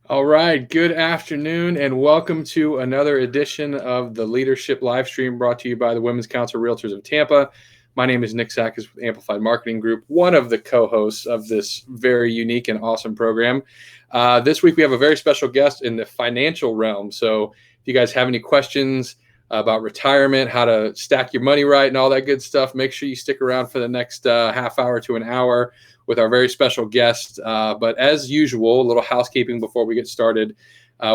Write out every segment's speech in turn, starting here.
All right, good afternoon and welcome to another edition of the Leadership Livestream brought to you by the Women's Council Realtors of Tampa. My name is Nick Sakis with Amplified Marketing Group, one of the co-hosts of this very unique and awesome program. This week we have a very special guest in the financial realm. So if you guys have any questions about retirement, how to stack your money right and all that good stuff, make sure you stick around for the next half hour to an hour with our very special guest. But as usual, a little housekeeping before we get started.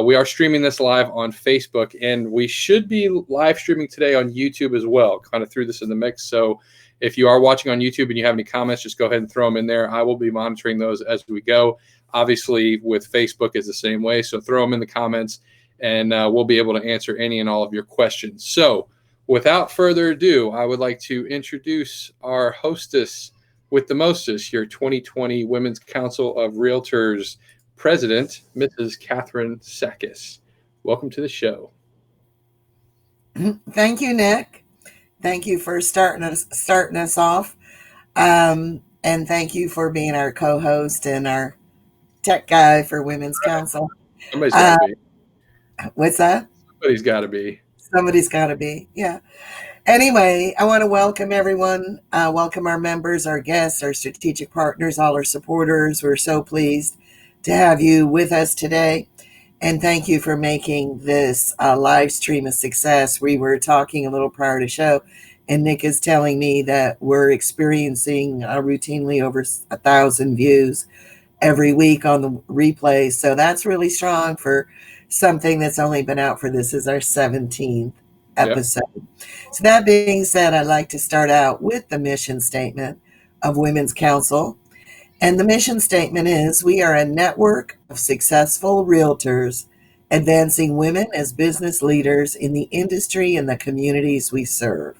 We are streaming this live on Facebook, and we should be live streaming today on YouTube as well. Kind of threw this in the mix. So if you are watching on YouTube and you have any comments, just go ahead and throw them in there. I will be monitoring those as we go. Obviously, with Facebook, it's the same way. So throw them in the comments, and we'll be able to answer any and all of your questions. So without further ado, I would like to introduce our hostess with the mostest, your 2020 Women's Council of Realtors President, Mrs. Catherine Sakis. Welcome to the show. Thank you, Nick. Thank you for starting us off. And thank you for being our co-host and our tech guy for Women's Council. Somebody's got to be. What's that? Somebody's got to be. Somebody's got to be, yeah. Anyway, I want to welcome everyone, welcome our members, our guests, our strategic partners, all our supporters. We're so pleased to have you with us today. And thank you for making this live stream a success. We were talking a little prior to show, and Nick is telling me that we're experiencing routinely over 1,000 views every week on the replay. So that's really strong for something that's only been out for this is our 17th episode. Yep. So that being said, I'd like to start out with the mission statement of Women's Council. And the mission statement is, we are a network of successful realtors advancing women as business leaders in the industry and the communities we serve.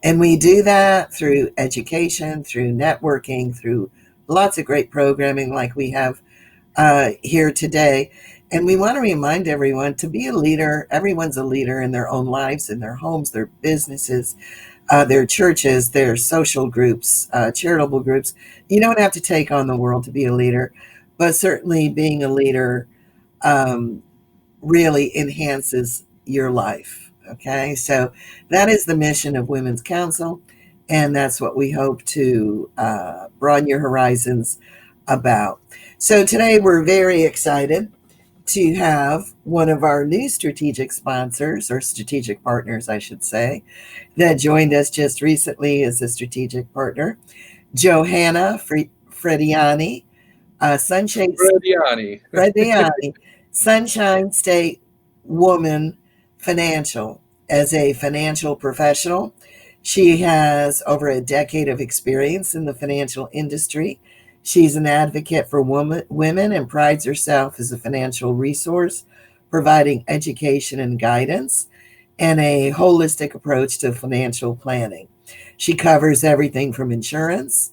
And we do that through education, through networking, through lots of great programming like we have here today. And we want to remind everyone to be a leader. Everyone's a leader in their own lives, in their homes, their businesses, their churches, their social groups, charitable groups. You don't have to take on the world to be a leader, but certainly being a leader really enhances your life. Okay, so that is the mission of Women's Council, and that's what we hope to broaden your horizons about. So today we're very excited to have one of our new strategic sponsors, or strategic partners, I should say, that joined us just recently as a strategic partner, Johanna Frediani, Sunshine State Woman Financial. As a financial professional, she has over a decade of experience in the financial industry. She's an advocate for women and prides herself as a financial resource, providing education and guidance and a holistic approach to financial planning. She covers everything from insurance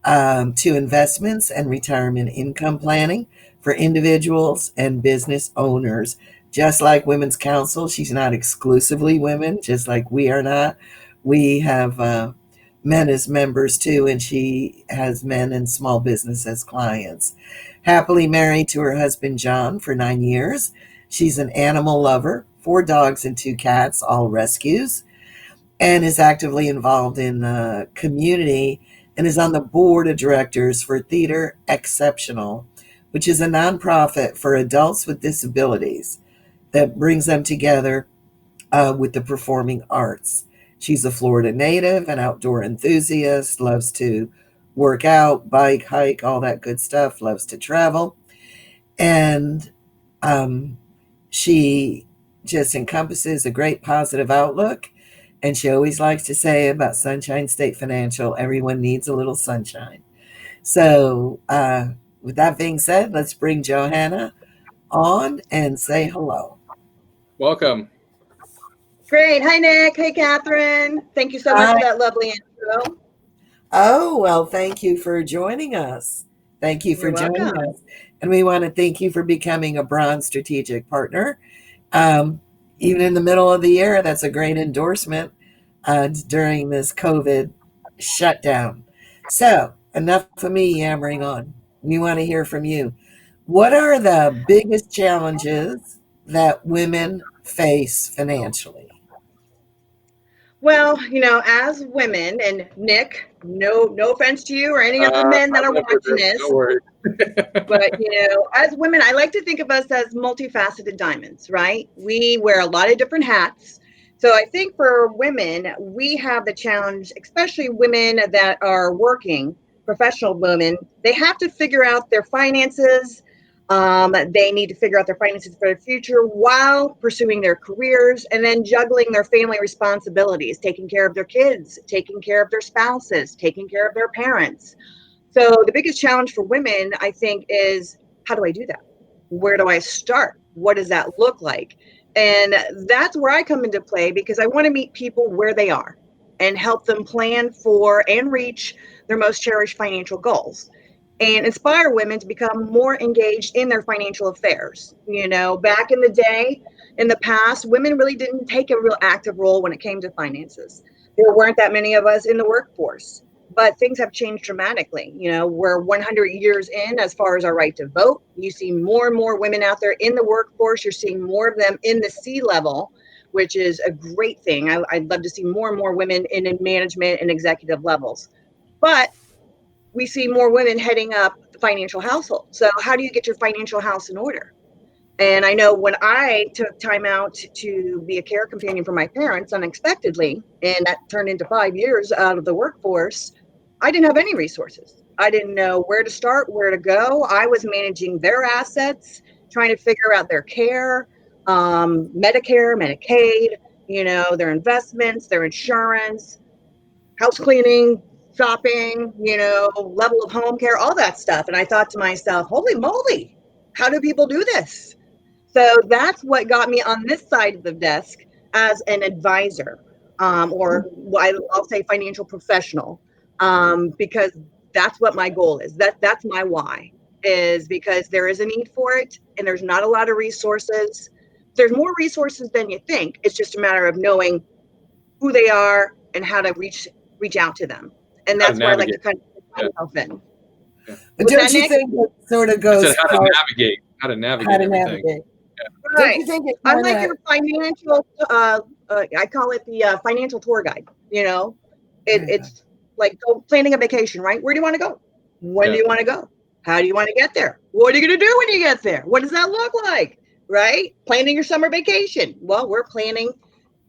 to investments and retirement income planning for individuals and business owners. Just like Women's Council, she's not exclusively women, just like we are not. We have men as members too, and she has men and small business as clients. Happily married to her husband John for 9 years. She's an animal lover, 4 dogs and 2 cats, all rescues, and is actively involved in the community and is on the board of directors for Theater Exceptional, which is a nonprofit for adults with disabilities that brings them together with the performing arts. She's a Florida native, an outdoor enthusiast, loves to work out, bike, hike, all that good stuff, loves to travel. And she just encompasses a great positive outlook. And she always likes to say about Sunshine State Financial, everyone needs a little sunshine. So with that being said, let's bring Johanna on and say hello. Welcome. Great. Hi, Nick. Hey, Catherine. Thank you so much for that lovely intro. Oh, well, thank you for joining us. Thank you for joining us. And we want to thank you for becoming a bronze strategic partner. Even in the middle of the year, that's a great endorsement during this COVID shutdown. So enough of me yammering on. We want to hear from you. What are the biggest challenges that women face financially? Well, as women, and Nick, no offense to you or any of the men that I've are never watching heard. this, Don't worry. but as women, I like to think of us as multifaceted diamonds, right? We wear a lot of different hats. So I think for women, we have the challenge, especially women that are working, professional women, they have to figure out their finances. They need to figure out their finances for the future while pursuing their careers and then juggling their family responsibilities, taking care of their kids, taking care of their spouses, taking care of their parents. So the biggest challenge for women, I think, is how do I do that? Where do I start? What does that look like? And that's where I come into play because I want to meet people where they are and help them plan for and reach their most cherished financial goals and inspire women to become more engaged in their financial affairs. Back in the day, in the past, women really didn't take a real active role when it came to finances. There weren't that many of us in the workforce, but things have changed dramatically. We're 100 years in as far as our right to vote. You see more and more women out there in the workforce. You're seeing more of them in the C level, which is a great thing. I'd love to see more and more women in management and executive levels. But we see more women heading up the financial household. So how do you get your financial house in order? And I know when I took time out to be a care companion for my parents unexpectedly, and that turned into 5 years out of the workforce, I didn't have any resources. I didn't know where to start, where to go. I was managing their assets, trying to figure out their care, Medicare, Medicaid, their investments, their insurance, house cleaning, shopping, level of home care, all that stuff. And I thought to myself, holy moly, how do people do this? So that's what got me on this side of the desk as an advisor, or I'll say financial professional, because that's what my goal is. That's my why, is because there is a need for it, and there's not a lot of resources. There's more resources than you think. It's just a matter of knowing who they are and how to reach out to them. And How to that's where I like to navigate. kind of put Yeah. myself in. Yeah. But Was don't that you Nick? think it sort of I goes said how to part navigate. How to how navigate to everything. navigate? Don't Right. you think it I'm kind like of your financial, I call it the financial tour guide. It's like planning a vacation, right? Where do you want to go? When do Yeah. you want to go? How do you want to get there? What are you going to do when you get there? What does that look like? Right? Planning your summer vacation. Well, we're planning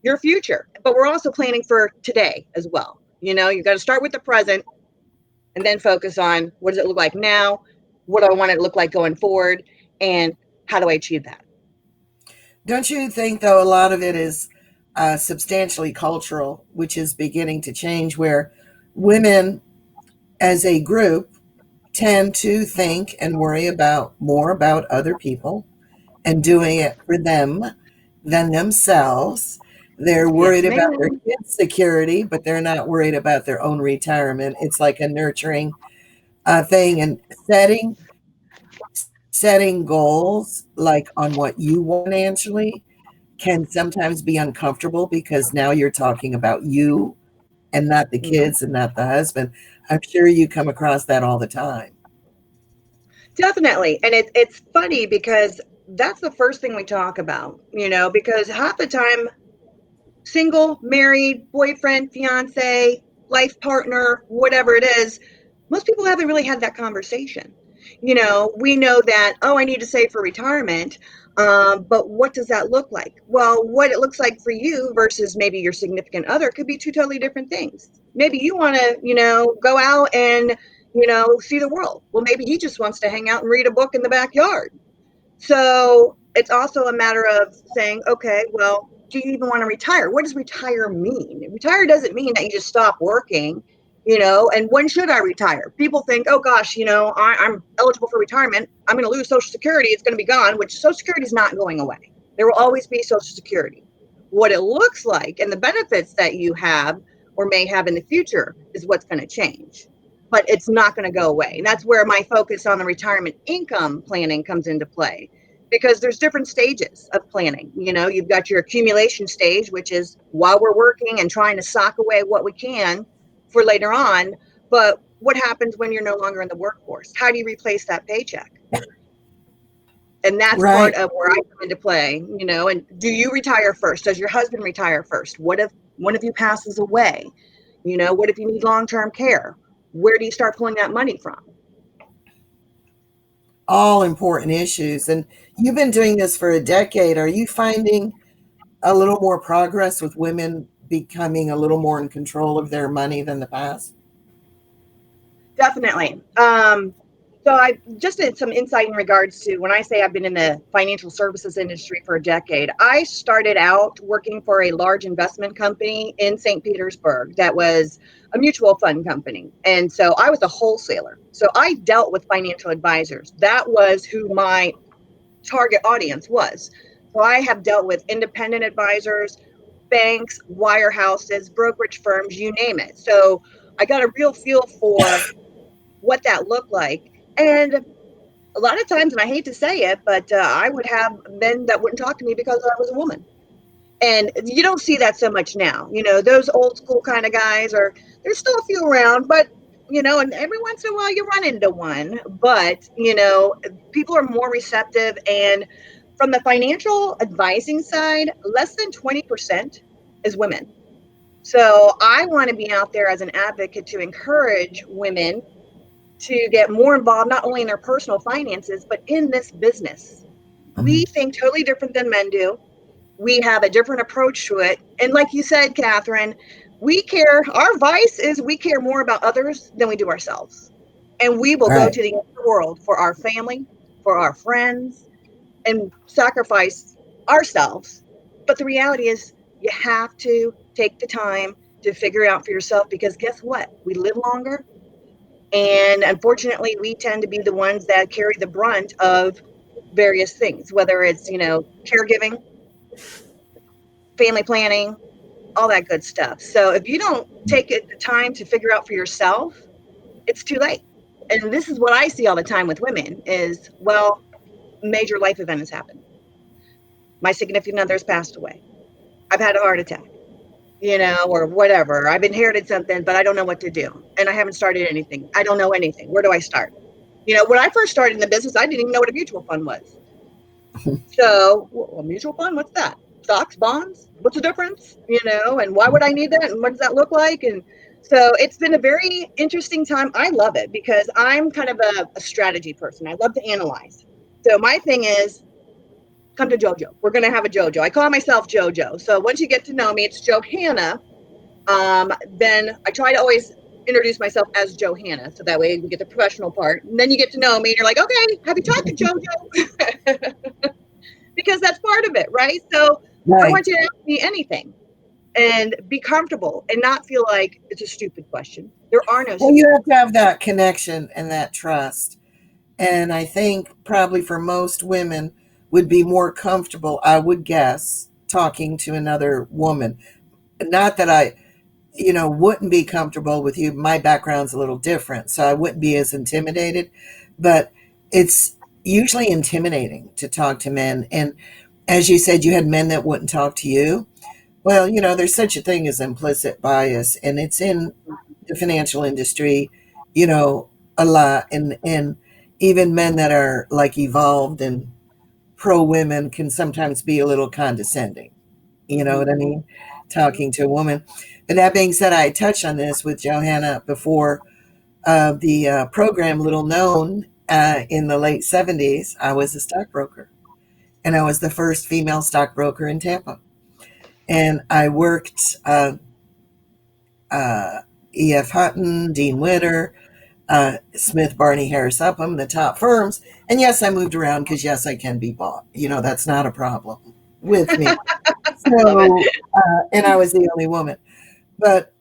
your future, but we're also planning for today as well. You've got to start with the present and then focus on what does it look like now? What do I want it to look like going forward? And how do I achieve that? don't you think though a lot of it is substantially cultural, which is beginning to change, where women as a group tend to think and worry about more about other people and doing it for them than themselves. They're Yes, worried about their ma'am. kids' security, but they're not worried about their own retirement. It's like a nurturing thing, and setting goals like on what you want financially can sometimes be uncomfortable because now you're talking about you and not the Mhm. kids and not the husband. I'm sure you come across that all the time. Definitely. And it's funny because that's the first thing we talk about, because half the time, single, married, boyfriend, fiance, life partner, whatever it is, most people haven't really had that conversation. We know that, oh, I need to save for retirement. But what does that look like? Well, what it looks like for you versus maybe your significant other could be two totally different things. Maybe you want to, go out and, see the world. Well, maybe he just wants to hang out and read a book in the backyard. So it's also a matter of saying, okay, well, do you even want to retire? What does retire mean? Retire doesn't mean that you just stop working, and when should I retire? People think, oh gosh, I'm eligible for retirement. I'm going to lose Social Security. It's going to be gone, which Social Security is not going away. There will always be Social Security. What it looks like and the benefits that you have or may have in the future is what's going to change, but it's not going to go away. And that's where my focus on the retirement income planning comes into play, because there's different stages of planning. You've got your accumulation stage, which is while we're working and trying to sock away what we can for later on. But what happens when you're no longer in the workforce? How do you replace that paycheck? And that's Right. part of where I come into play, and do you retire first? Does your husband retire first? What if one of you passes away? What if you need long-term care? Where do you start pulling that money from? All important issues. And you've been doing this for a decade. Are you finding a little more progress with women becoming a little more in control of their money than the past? Definitely. So I just did some insight in regards to when I say I've been in the financial services industry for a decade. I started out working for a large investment company in St. Petersburg that was a mutual fund company. And so I was a wholesaler. So I dealt with financial advisors. That was who my target audience was. So I have dealt with independent advisors, banks, wirehouses, brokerage firms, you name it. So I got a real feel for what that looked like. And a lot of times, and I hate to say it, but I would have men that wouldn't talk to me because I was a woman. And you don't see that so much now. Those old school kind of guys are, there's still a few around, but, and every once in a while you run into one. But, people are more receptive. And from the financial advising side, less than 20% is women. So I want to be out there as an advocate to encourage women to get more involved, not only in their personal finances, but in this business. We think totally different than men do. We have a different approach to it. And like you said, Catherine, our vice is we care more about others than we do ourselves. And we will go Right. to the end of the world for our family, for our friends, and sacrifice ourselves. But the reality is, you have to take the time to figure it out for yourself because guess what? We live longer. And unfortunately, we tend to be the ones that carry the brunt of various things, whether it's, caregiving, family planning, all that good stuff. So if you don't take the time to figure out for yourself, it's too late. And this is what I see all the time with women is, well, major life event has happened. My significant other has passed away. I've had a heart attack, or whatever. I've inherited something, but I don't know what to do. And I haven't started anything. I don't know anything. Where do I start? When I first started in the business, I didn't even know what a mutual fund was. So, a mutual fund, what's that? Stocks, bonds? What's the difference? And why would I need that? And what does that look like? And so it's been a very interesting time. I love it because I'm kind of a strategy person. I love to analyze. So my thing is, come to JoJo. We're going to have a JoJo. I call myself JoJo. So once you get to know me, it's Johanna. Then I try to always introduce myself as Johanna. So that way we get the professional part. And then you get to know me and you're like, okay, have you talked to JoJo? Because that's part of it, right? So I Right. want you to ask me anything and be comfortable and not feel like it's a stupid question. There are no Well, stupid you have to questions. have that connection and that trust. And I think probably for most women would be more comfortable, I would guess, talking to another woman. Not that I, wouldn't be comfortable with you. My background's a little different, so I wouldn't be as intimidated. But it's usually intimidating to talk to men. And as you said, you had men that wouldn't talk to you. Well, there's such a thing as implicit bias, and it's in the financial industry, a lot. And even men that are like evolved and pro women can sometimes be a little condescending. You know what I mean? Talking to a woman. But that being said, I touched on this with Johanna before the program, little known in the late 70s. I was a stockbroker, and I was the first female stockbroker in Tampa. And I worked E.F. Hutton, Dean Witter, Smith, Barney, Harris, Upham, the top firms. And yes, I moved around because, yes, I can be bought. That's not a problem with me. Love it. So, and I was the only woman. But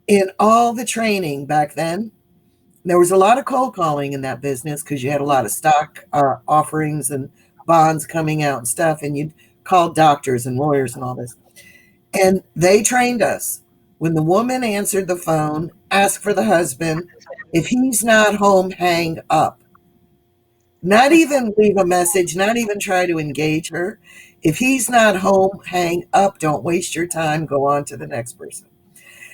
in all the training back then, there was a lot of cold calling in that business because you had a lot of stock offerings and bonds coming out and stuff. And you'd call doctors and lawyers and all this. And they trained us. When the woman answered the phone, ask for the husband. If he's not home, hang up. Not even leave a message, not even try to engage her. If he's not home, hang up. Don't waste your time. Go on to the next person.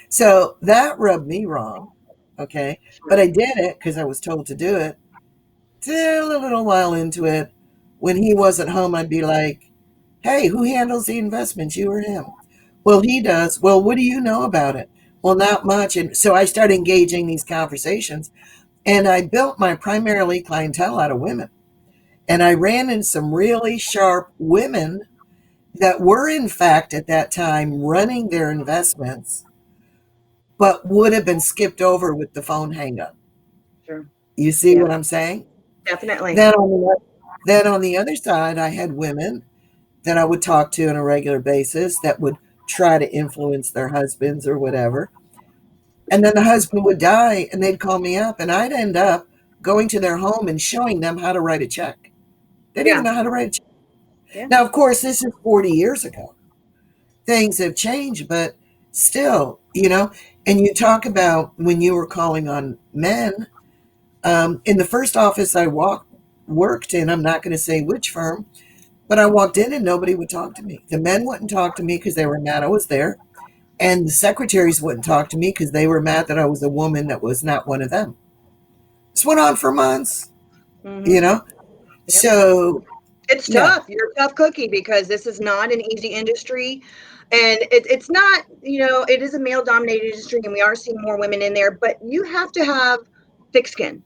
So that rubbed me wrong. Okay. But I did it because I was told to do it. Till a little while into it, when he wasn't home, I'd be like, hey, who handles the investments, you or him? Well, he does. Well, what do you know about it? Well, not much. And so I started engaging these conversations, and I built my primarily clientele out of women. And I ran in some really sharp women that were, in fact, at that time running their investments, but would have been skipped over with the phone hang up. Sure. You see Yeah, what I'm saying? definitely. Then on the, then on the other side, I had women that I would talk to on a regular basis that would try to influence their husbands or whatever. And then the husband would die and they'd call me up and I'd end up going to their home and showing them how to write a check. They didn't even Yeah. know how to write a check. Yeah. Now, of course, this is 40 years ago. Things have changed, but still, and you talk about when you were calling on men. In the first office I worked in, I'm not going to say which firm, but I walked in and nobody would talk to me. The men wouldn't talk to me because they were mad I was there. And the secretaries wouldn't talk to me because they were mad that I was a woman that was not one of them. This went on for months, you Mm-hmm. know? Yep. So, It's yeah, tough. You're a tough cookie because this is not an easy industry. And it's not, it is a male dominated industry and we are seeing more women in there, but you have to have thick skin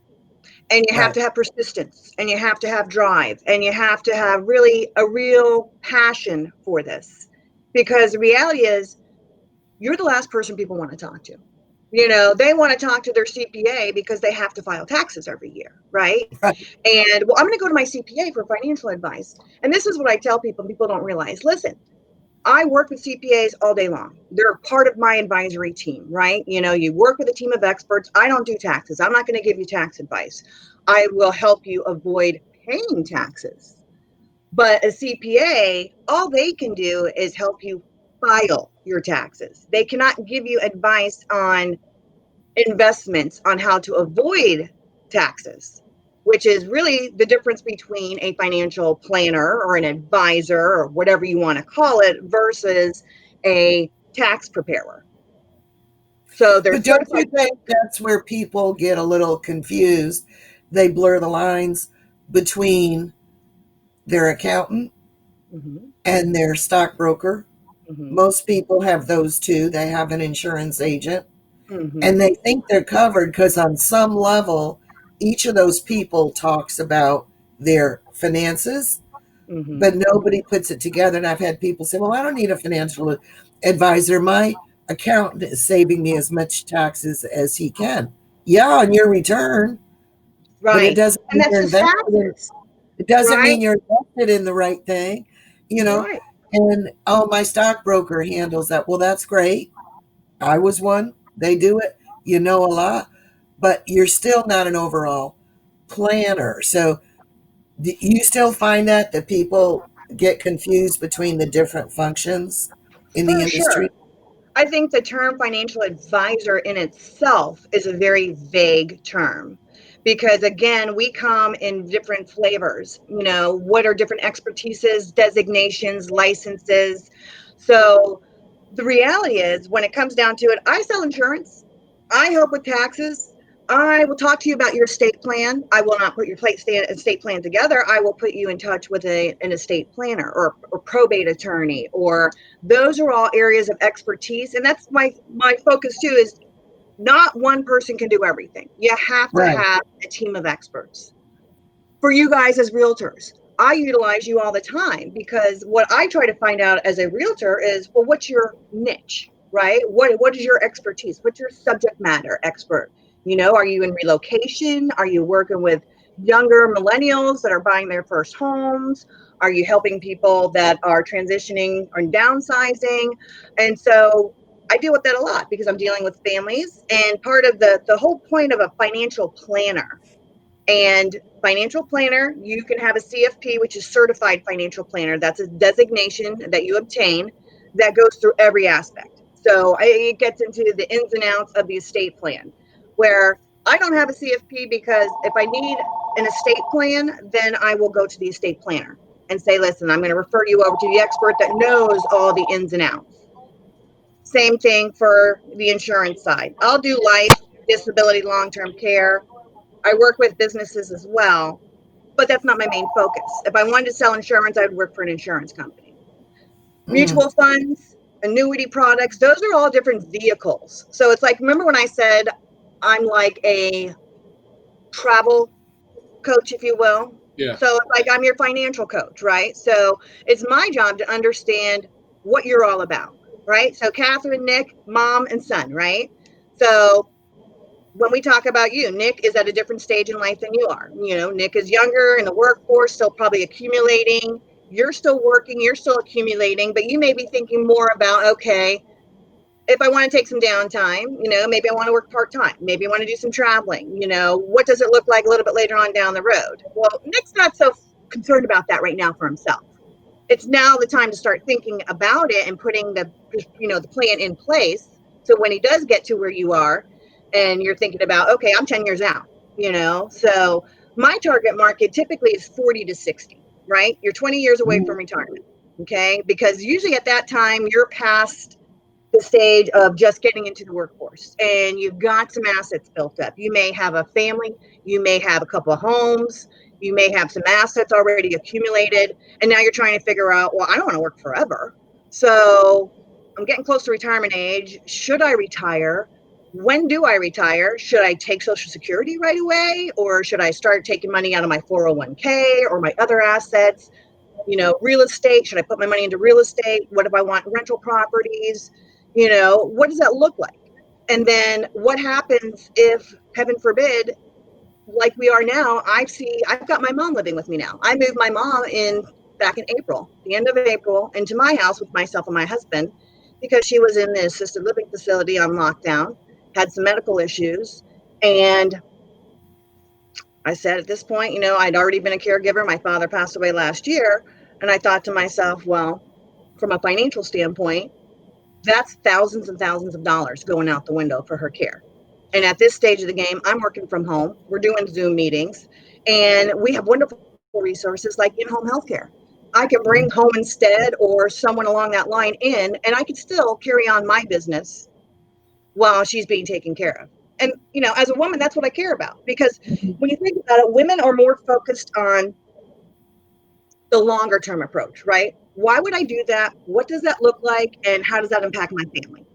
and you have right. to have persistence and you have to have drive and you have to have really a real passion for this because the reality is you're the last person people want to talk to. They want to talk to their CPA because they have to file taxes every year, right? Right. And well, I'm going to go to my CPA for financial advice. And this is what I tell people, people don't realize. Listen, I work with CPAs all day long. They're part of my advisory team, right? You work with a team of experts. I don't do taxes. I'm not going to give you tax advice. I will help you avoid paying taxes. But a CPA, all they can do is help you file your taxes. They cannot give you advice on investments on how to avoid taxes, which is really the difference between a financial planner or an advisor or whatever you want to call it versus a tax preparer. So they're But don't you certified. think that's where people get a little confused? They blur the lines between their accountant Mm-hmm, and their stockbroker. mm-hmm, Most people have those two. They have an insurance agent mm-hmm, and they think they're covered because on some level, each of those people talks about their finances, mm-hmm. but nobody puts it together. And I've had people say, well, I don't need a financial advisor. My accountant is saving me as much taxes as he can. Yeah, on your return, but it Right. doesn't And mean that's you're just invested in taxes, it doesn't right? mean you're invested in the right thing, you know. Right. And oh, my stockbroker handles that. Well, that's great. I was one. They do it. You know a lot, but you're still not an overall planner. So do you still find that people get confused between the different functions in the For industry? sure. I think the term financial advisor in itself is a very vague term because, again, we come in different flavors. What are different expertises, designations, licenses? So, the reality is, when it comes down to it, I sell insurance, I help with taxes. I will talk to you about your estate plan. I will not put your estate plan together. I will put you in touch with an estate planner or probate attorney, or those are all areas of expertise. And that's my focus too, is not one person can do everything. You have to Right. have a team of experts. For you guys as realtors, I utilize you all the time because what I try to find out as a realtor is, well, what's your niche, right? What is your expertise? What's your subject matter expert? Are you in relocation? Are you working with younger millennials that are buying their first homes? Are you helping people that are transitioning or downsizing? And so I deal with that a lot because I'm dealing with families. And part of the whole point of a financial planner and financial planner, you can have a CFP, which is certified financial planner. That's a designation that you obtain that goes through every aspect. So it gets into the ins and outs of the estate plan, where I don't have a CFP because if I need an estate plan, then I will go to the estate planner and say, listen, I'm going to refer you over to the expert that knows all the ins and outs. Same thing for the insurance side. I'll do life, disability, long term care. I work with businesses as well. but that's not my main focus. If I wanted to sell insurance, I would work for an insurance company. Mutual funds, annuity products, those are all different vehicles. So it's like, remember when I said I'm like a travel coach, if you will? Yeah. So it's like I'm your financial coach, right? So it's my job to understand what you're all about, right? So Catherine, Nick, mom, and son, right? So when we talk about you, Nick is at a different stage in life than you are. You know, Nick is younger in the workforce, still probably accumulating. You're still working, you're still accumulating, but you may be thinking more about, okay, if I want to take some downtime, you know, maybe I want to work part-time. Maybe I want to do some traveling. You know, what does it look like a little bit later on down the road? Well, Nick's not so concerned about that right now for himself. It's now the time to start thinking about it and putting the, you know, the plan in place. So when he does get to where you are and you're thinking about, okay, I'm 10 years out, you know, so my target market typically is 40 to 60, right? You're 20 years away from retirement. Okay. Because usually at that time you're past the stage of just getting into the workforce and you've got some assets built up. You may have a family, you may have a couple of homes, you may have some assets already accumulated, and now you're trying to figure out, well, I don't want to work forever. So I'm getting close to retirement age. Should I retire? When do I retire? Should I take Social Security right away? Or should I start taking money out of my 401k or my other assets? You know, real estate, should I put my money into real estate? What if I want rental properties? You know, what does that look like? And then what happens if, heaven forbid, like we are now, I've got my mom living with me now. I moved my mom in back in April, the end of April, into my house with myself and my husband because she was in the assisted living facility on lockdown, had some medical issues. And I said at this point, you know, I'd already been a caregiver. My father passed away last year. And I thought to myself, well, from a financial standpoint, that's thousands and thousands of dollars going out the window for her care. And at this stage of the game, I'm working from home. We're doing Zoom meetings, and we have wonderful resources like in-home healthcare. I can bring home instead or someone along that line in, and I can still carry on my business while she's being taken care of. And, you know, as a woman, that's what I care about because when you think about it, women are more focused on the longer term approach, right? Why would I do that? What does that look like? And how does that impact my family?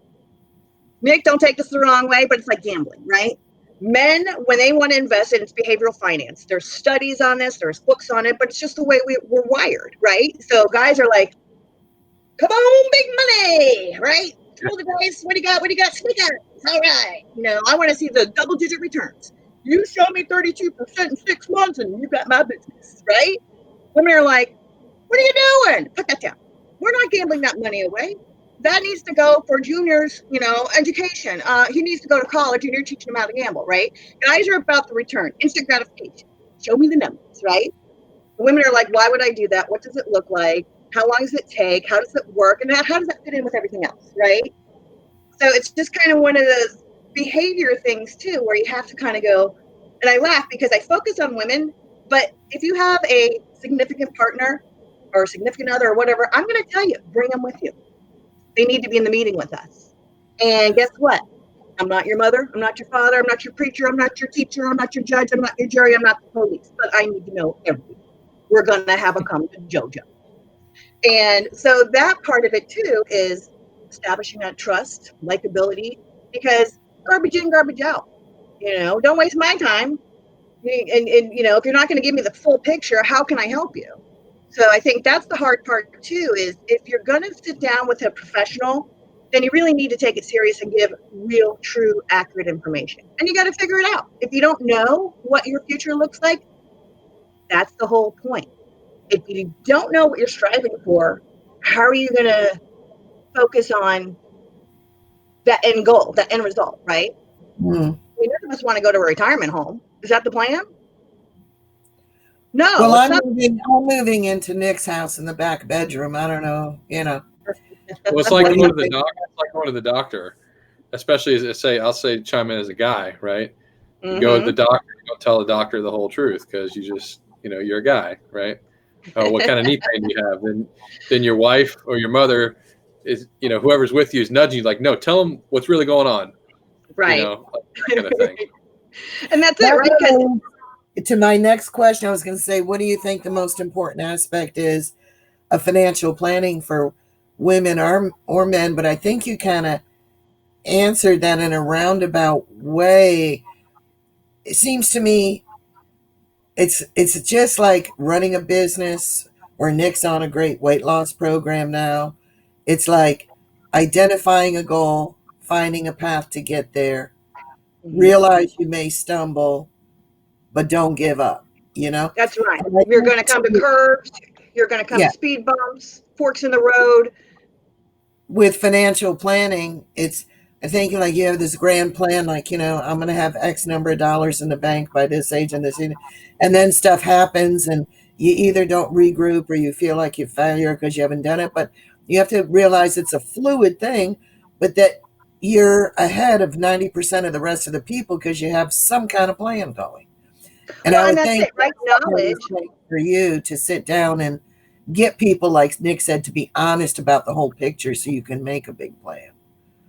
Nick, don't take this the wrong way, but it's like gambling, right? Men, when they want to invest in, it's behavioral finance. There's studies on this, there's books on it, but it's just the way we're wired, right? So guys are like, come on, big money, right? Roll the dice. What do you got? What do you got? Sneakers. All right. You know, I want to see the double-digit returns. You show me 32% in 6 months and you got my business, right? Women are like, what are you doing? Put that down. We're not gambling that money away. That needs to go for juniors, you know, education. He needs to go to college and you're teaching him how to gamble, right? Guys are about the return, instant gratification. Show me the numbers, right? Women are like, why would I do that? What does it look like? How long does it take? How does it work? And how does that fit in with everything else, right? So it's just kind of one of those behavior things too, where you have to kind of go, and I laugh because I focus on women, but if you have a significant partner or a significant other or whatever, I'm going to tell you, bring them with you. They need to be in the meeting with us. And guess what? I'm not your mother. I'm not your father. I'm not your preacher. I'm not your teacher. I'm not your judge. I'm not your jury. I'm not the police. But I need to know everything. We're going to have a come to JoJo. And so that part of it too is establishing that trust, likability, because garbage in, garbage out. You know, don't waste my time. And you know, if you're not going to give me the full picture, how can I help you? So I think that's the hard part too, is if you're going to sit down with a professional, then you really need to take it serious and give real, true, accurate information. And you got to figure it out. If you don't know what your future looks like, that's the whole point. If you don't know what you're striving for, how are you going to focus on that end goal, that end result, right? None of us want to go to a retirement home. Is that the plan? No. Well, I'm moving into Nick's house in the back bedroom. I don't know, you know. Well, it's like going to the doctor. It's like going to the doctor, especially as I'll say chime in as a guy, right? You go to the doctor, you don't tell the doctor the whole truth because you just, you know, you're a guy, right? Oh, what kind of knee pain do you have? Then your wife or your mother is, you know, whoever's with you is nudging you like, no, tell them what's really going on. Right. You know, like that kind of thing. And that's it, right? to my next question, I was going to say, what do you think the most important aspect is of financial planning for women or men? But I think you kind of answered that in a roundabout way. It seems to me it's just like running a business, or Nick's on a great weight loss program now. It's like identifying a goal, finding a path to get there, realize you may stumble, but don't give up, you know? That's right. And I You're think going to come to curves. You're going to come yeah, to speed bumps, forks in the road. with financial planning, it's I think like you have this grand plan, like, I'm going to have X number of dollars in the bank by this age and this age, and then stuff happens and you either don't regroup or you feel like you're failure because you haven't done it. But you have to realize it's a fluid thing, but that you're ahead of 90% of the rest of the people because you have some kind of plan going. And I Well, and would that's think it, right? that's what it Knowledge. takes for you to sit down and get people, like Nick said, to be honest about the whole picture so you can make a big plan.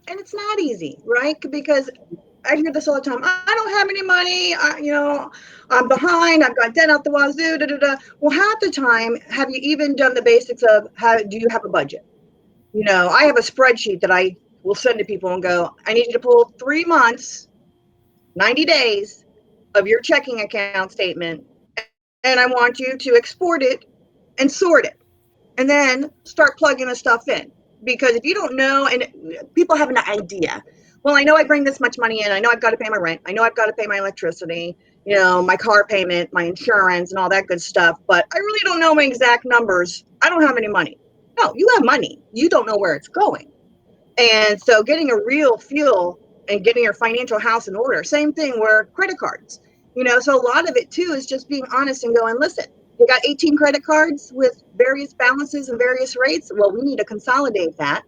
And it's not easy, right? Because I hear this all the time. I don't have any money. I'm behind. I've got debt out the wazoo. Da, da, da. Well, half the time, have you even done the basics of how do you have a budget? I have a spreadsheet that I will send to people and go, I need you to pull 3 months, 90 days of your checking account statement, and I want you to export it and sort it, and then start plugging the stuff in. Because if you don't know, and people have an idea, well, I know I bring this much money in. I know I've got to pay my rent. I know I've got to pay my electricity, my car payment, my insurance, and all that good stuff. But I really don't know my exact numbers. I don't have any money. No, you have money. You don't know where it's going. And so getting a real feel and getting your financial house in order, same thing where credit cards, so a lot of it too is just being honest and going, listen, you got 18 credit cards with various balances and various rates. Well, we need to consolidate that.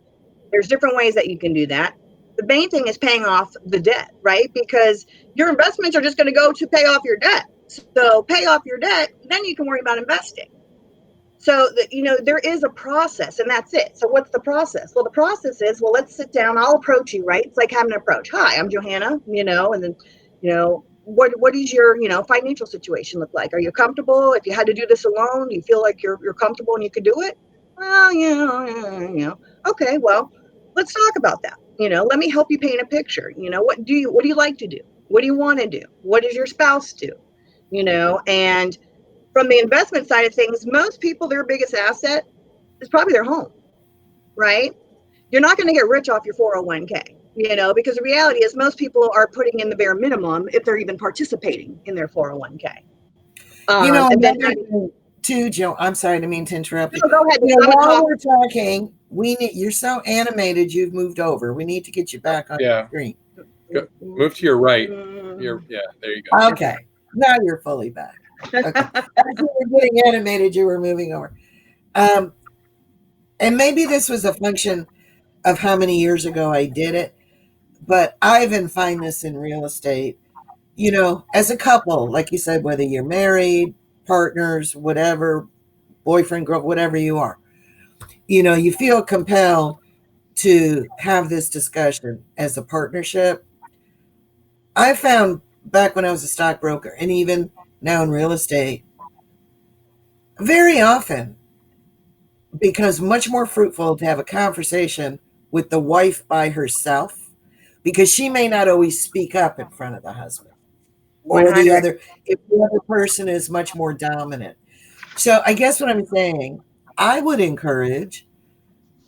There's different ways that you can do that. The main thing is paying off the debt, right? Because your investments are just going to go to pay off your debt. So pay off your debt, then you can worry about investing. So there is a process, and that's it. So what's the process? Well, the process is, well, let's sit down. I'll approach you, right? It's like having an approach. Hi, I'm Johanna, and then, what does your, financial situation look like? Are you comfortable? If you had to do this alone, you feel like you're comfortable and you could do it? Well, okay, well, let's talk about that. Let me help you paint a picture. What do you like to do? What do you want to do? What does your spouse do? And from the investment side of things, most people, their biggest asset is probably their home, right? You're not going to get rich off your 401k, because the reality is most people are putting in the bare minimum if they're even participating in their 401k. And then, Another thing too, Joe, I'm sorry, I didn't mean to interrupt you. no, go ahead. While we're talking, you're so animated, you've moved over. We need to get you back on the screen. Move to your right. There you go. Okay. Now you're fully back. Okay. As you were getting animated, you were moving over. And maybe this was a function of how many years ago I did it, but I even find this in real estate. As a couple, like you said, whether you're married, partners, whatever, boyfriend, girl, whatever you are, you feel compelled to have this discussion as a partnership. I found back when I was a stockbroker and even now in real estate, very often becomes much more fruitful to have a conversation with the wife by herself, because she may not always speak up in front of the husband, or 100. if the other person is much more dominant. So I guess what I'm saying, I would encourage,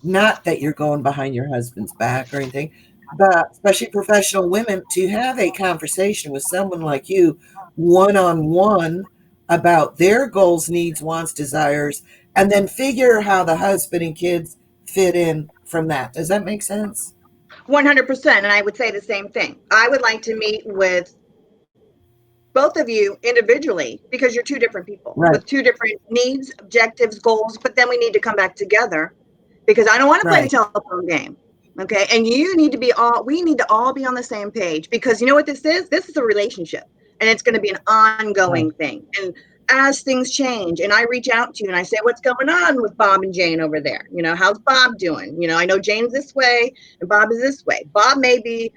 not that you're going behind your husband's back or anything, but especially professional women, to have a conversation with someone like you one-on-one about their goals, needs, wants, desires, and then figure how the husband and kids fit in from that. Does that make sense? 100%. And I would say the same thing. I would like to meet with both of you individually, because you're two different people with two different needs, objectives, goals, but then we need to come back together, because I don't want to play the telephone game. Okay. And we need to all be on the same page, because you know what this is? This is a relationship, and it's going to be an ongoing thing. And as things change and I reach out to you and I say, what's going on with Bob and Jane over there? How's Bob doing? I know Jane's this way and Bob is this way. Bob may be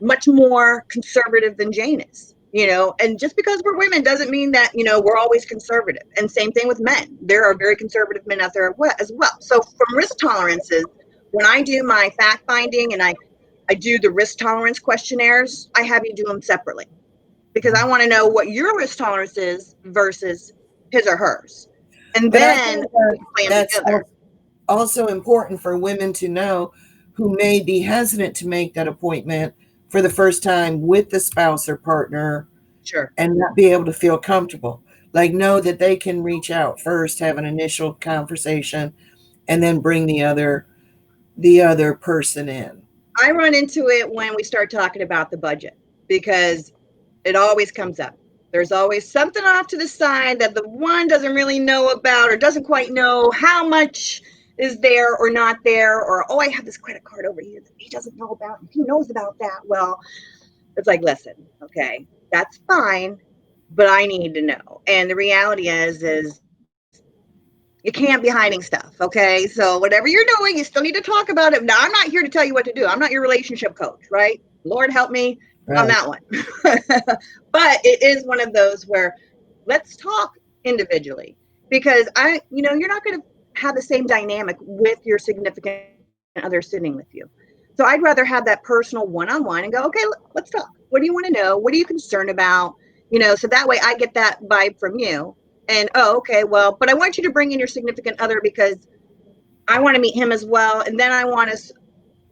much more conservative than Jane is, And just because we're women doesn't mean that, we're always conservative. And same thing with men. There are very conservative men out there as well. So from risk tolerances, when I do my fact finding and I do the risk tolerance questionnaires, I have you do them separately because I want to know what your risk tolerance is versus his or hers. And But I then think we can plan that's together. also important for women to know who may be hesitant to make that appointment for the first time with the spouse or partner Sure. and not be able to feel comfortable. Like, know that they can reach out first, have an initial conversation, and then bring the other person in. I run into it when we start talking about the budget because it always comes up. There's always something off to the side that the one doesn't really know about or doesn't quite know how much is there or not there, or, oh, I have this credit card over here that he doesn't know about. He knows about that. Well, it's like, listen, okay, that's fine, but I need to know. And the reality is you can't be hiding stuff, okay? So whatever you're doing, you still need to talk about it. Now, I'm not here to tell you what to do. I'm not your relationship coach, right? Lord help me on Right. that one. But it is one of those where let's talk individually because you're not going to have the same dynamic with your significant other sitting with you. So I'd rather have that personal one-on-one and go, okay, let's talk. What do you want to know? What are you concerned about? So that way I get that vibe from you. And, oh, okay, well, but I want you to bring in your significant other because I want to meet him as well. And then I want us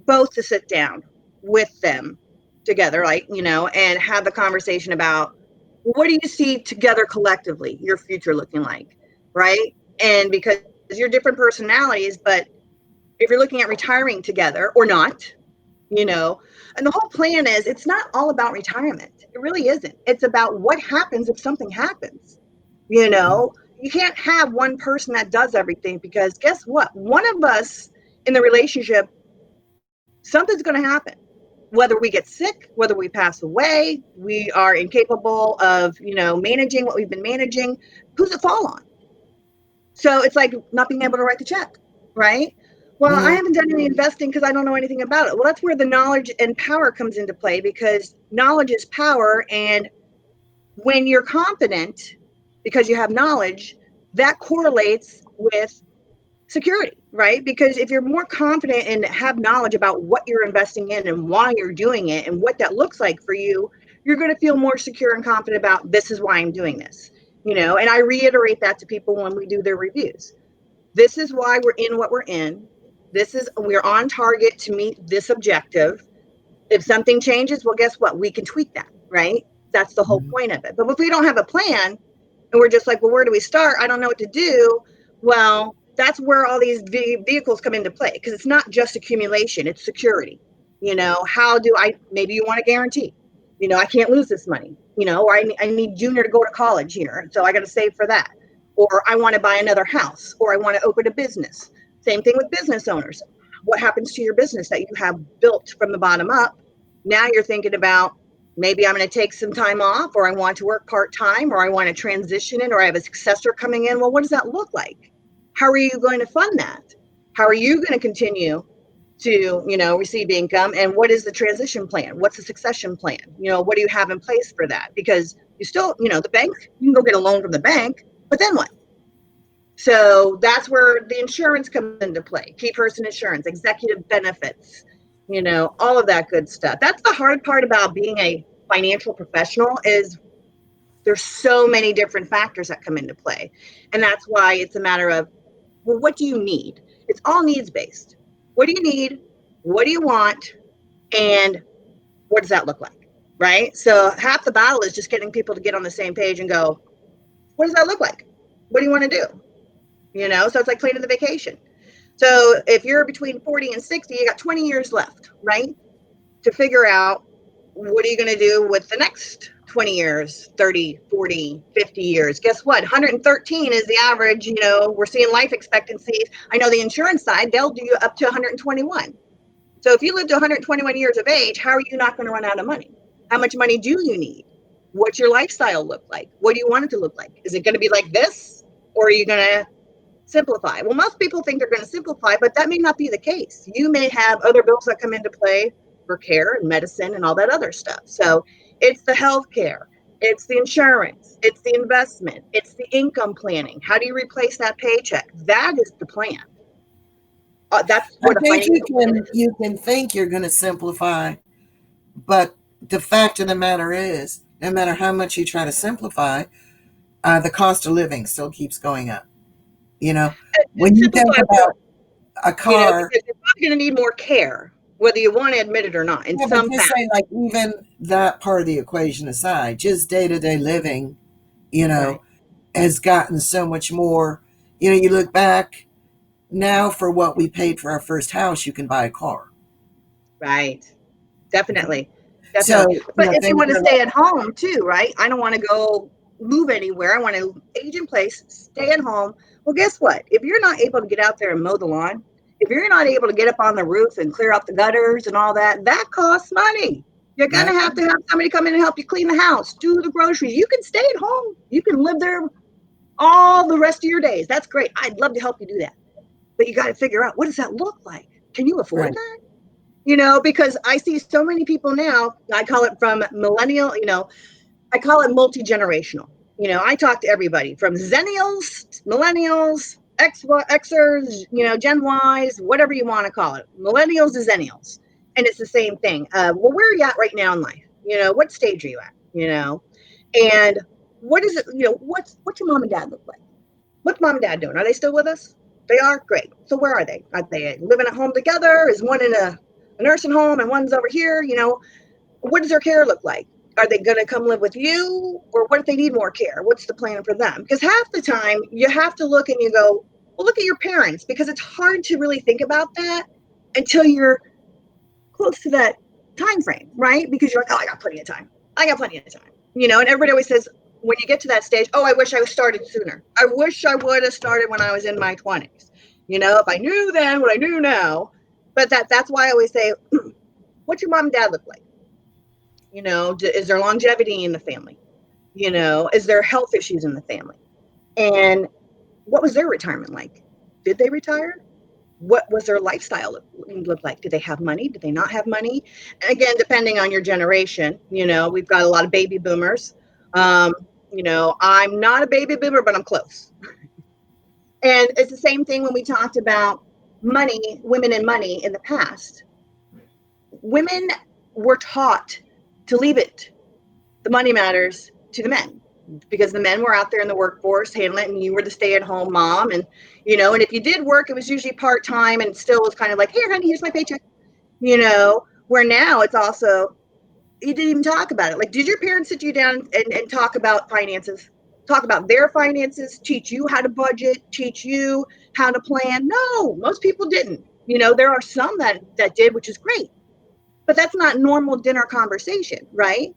both to sit down with them together, and have the conversation about what do you see together collectively, your future looking like, right? And because you're different personalities, but if you're looking at retiring together or not, and the whole plan is it's not all about retirement. It really isn't. It's about what happens if something happens. You can't have one person that does everything because guess what? One of us in the relationship, something's going to happen. Whether we get sick, whether we pass away, we are incapable of, managing what we've been managing. Who's it fall on? So it's like not being able to write the check, right? Well, I haven't done any investing because I don't know anything about it. Well, that's where the knowledge and power comes into play because knowledge is power. And when you're confident because you have knowledge, that correlates with security, right? Because if you're more confident and have knowledge about what you're investing in and why you're doing it and what that looks like for you, you're going to feel more secure and confident about this is why I'm doing this. And I reiterate that to people when we do their reviews. This is why we're in what we're in. We're on target to meet this objective. If something changes, well, guess what? We can tweak that, right? That's the whole point of it. But if we don't have a plan and we're just like, well, where do we start? I don't know what to do. Well, that's where all these vehicles come into play because it's not just accumulation, it's security. How do maybe you want a guarantee? I can't lose this money, or I need Junior to go to college here. So I got to save for that. Or I want to buy another house, or I want to open a business. Same thing with business owners. What happens to your business that you have built from the bottom up? Now you're thinking about maybe I'm going to take some time off, or I want to work part-time, or I want to transition it, or I have a successor coming in. Well, what does that look like? How are you going to fund that? How are you going to continue to, receive income? And what is the transition plan? What's the succession plan? What do you have in place for that? Because you still, the bank, you can go get a loan from the bank, but then what? So that's where the insurance comes into play. Key person insurance, executive benefits, all of that good stuff. That's the hard part about being a financial professional is there's so many different factors that come into play. And that's why it's a matter of, well, what do you need? It's all needs based. What do you need? What do you want? And what does that look like? Right? So half the battle is just getting people to get on the same page and go, what does that look like? What do you want to do? So it's like planning the vacation. So if you're between 40 and 60, you got 20 years left, right? To figure out what are you going to do with the next 20 years, 30, 40, 50 years. Guess what? 113 is the average. We're seeing life expectancies. I know the insurance side, they'll do you up to 121. So if you live to 121 years of age, how are you not going to run out of money? How much money do you need? What's your lifestyle look like? What do you want it to look like? Is it going to be like this? Or are you going to simplify? Well, most people think they're going to simplify, but that may not be the case. You may have other bills that come into play for care and medicine and all that other stuff. So it's the health care. It's the insurance. It's the investment. It's the income planning. How do you replace that paycheck? That is the plan. That's I what a think financial plan is. you can think you're going to simplify, but the fact of the matter is, no matter how much you try to simplify, the cost of living still keeps going up. You know, And when you think simplify what? about a car, Because you're probably going to need more care, whether you want to admit it or not, in yeah, but some just fashion. say like even that part of the equation aside, just day to day living, Right. has gotten so much more. You look back now for what we paid for our first house, you can buy a car. Right. Okay. Definitely. So, Definitely. But if they things want to are stay like, at home too, right? I don't want to go move anywhere. I want to age in place, stay at home. Well, guess what? If you're not able to get out there and mow the lawn, if you're not able to get up on the roof and clear out the gutters and all that, that costs money. You're going I to have somebody come in and help you clean the house, do the groceries. You can stay at home. You can live there all the rest of your days. That's great. I'd love to help you do that. But you got to figure out, what does that look like? Can you afford right. that? Because I see so many people now, I call it from millennial, I call it multi-generational. I talk to everybody from Zennials, millennials, Xers, Gen Ys, whatever you want to call it, millennials to Zennials. And it's the same thing. Well, where are you at right now in life? What stage are you at? And what is it, what's your mom and dad look like? What's mom and dad doing? Are they still with us? They are? Great. So where are they? Are they living at home together? Is one in a nursing home and one's over here? What does their care look like? Are they going to come live with you? Or what if they need more care? What's the plan for them? Because half the time you have to look and you go, well, look at your parents, because it's hard to really think about that until you're close to that time frame, right? Because you're like, oh, I got plenty of time. I got plenty of time. And everybody always says, when you get to that stage, oh, I wish I was started sooner. I wish I would have started when I was in my 20s. If I knew then what I knew now. But that's why I always say, what's your mom and dad look like? Is there longevity in the family? Is there health issues in the family? And what was their retirement like? Did they retire? What was their lifestyle look like? Did they have money? Did they not have money? And again, depending on your generation, we've got a lot of baby boomers. I'm not a baby boomer, but I'm close. And it's the same thing when we talked about money, women and money in the past. Women were taught to leave it, the money matters, to the men, because the men were out there in the workforce handling it, and you were the stay-at-home mom. And if you did work, it was usually part-time, and still was kind of like, here, honey, here's my paycheck. Where now it's also, you didn't even talk about it. Like, did your parents sit you down and talk about finances, talk about their finances, teach you how to budget, teach you how to plan? No, most people didn't. There are some that did, which is great, but that's not normal dinner conversation, right?